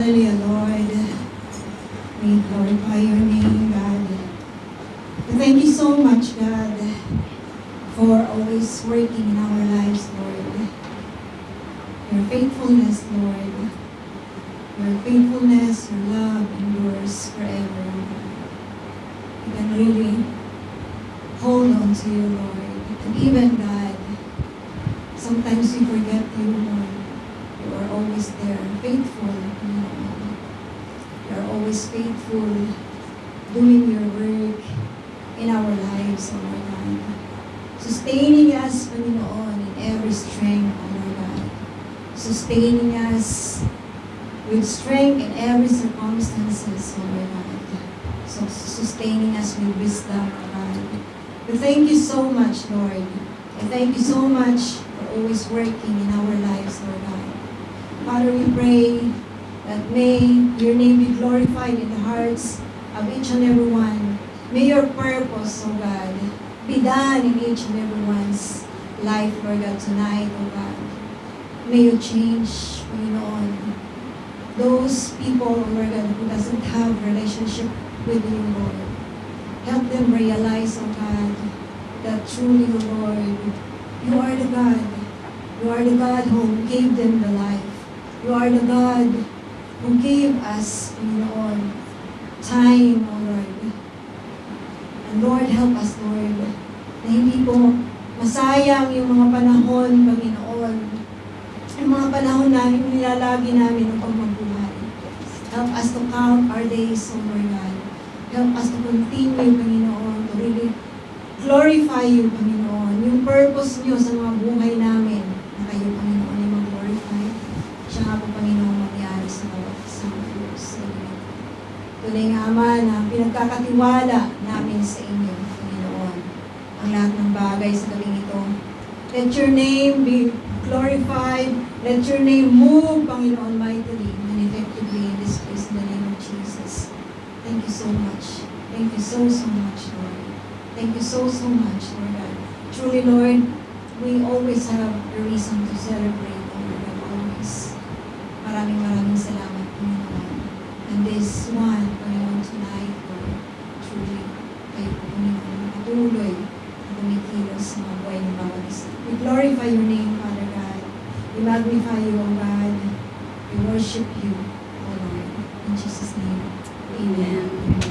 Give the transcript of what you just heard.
Hallelujah, Lord. We glorify your name, God. We thank you so much, God, for always working in our lives, Lord. Your faithfulness, Lord. Your faithfulness, your love endures forever. We can really hold on to you, Lord. And even, God, sometimes we forget you, Lord. You are always there, faithful. You are always faithful, doing your work in our lives, O Lord God. Sustaining us, Panginoon, in every strength, O Lord God. Sustaining us with strength in every circumstances, O Lord God. So sustaining us with wisdom, O God. We thank you so much, Lord. I thank you so much for always working in our lives, Lord God. Father, we pray that may your name be glorified in the hearts of each and every one. May your purpose, O God, be done in each and everyone's life, Lord God, tonight, O God. May you change, Panginoon, those people, Lord God, who doesn't have relationship with you, Lord. Help them realize, O God, that truly, O Lord, you are the God. You are the God who gave them the life. You are the God who gave us, Panginoon, time, O Lord. And Lord, help us, Lord, na hindi po masayang yung mga panahon, Panginoon. Yung mga panahon namin, nilalagi namin upang mabuhay. Help us to count our days, O Lord God. Help us to continue, Panginoon, to really glorify you, Panginoon. Yung purpose niyo sa mga buhay namin, na kayo, Panginoon, ay mag-glorify. Siya nga po, Panginoon, mangyari sa bawat isang Diyos. Tunay nga, Ama, na pinagkakatiwala namin sa inyo, Panginoon, ang lahat ng bagay sa gabing ito. Let your name be glorified. Let your name move, Panginoon, mightily and effectively in this place in the name of Jesus. Thank you so much. Thank you so much, Lord. Thank you so much, Lord God. Truly, Lord, we always have a reason to celebrate, Lord God, always. Maraming salamat, Panginoon. And this one, Panginoon, tonight, Lord, truly, kayo po, Panginoon, patuloy na kumikilos sa mga buhay ng bawat isa. We glorify your name, Father God. We magnify you, O God. We worship you, O Lord. In Jesus' name, amen.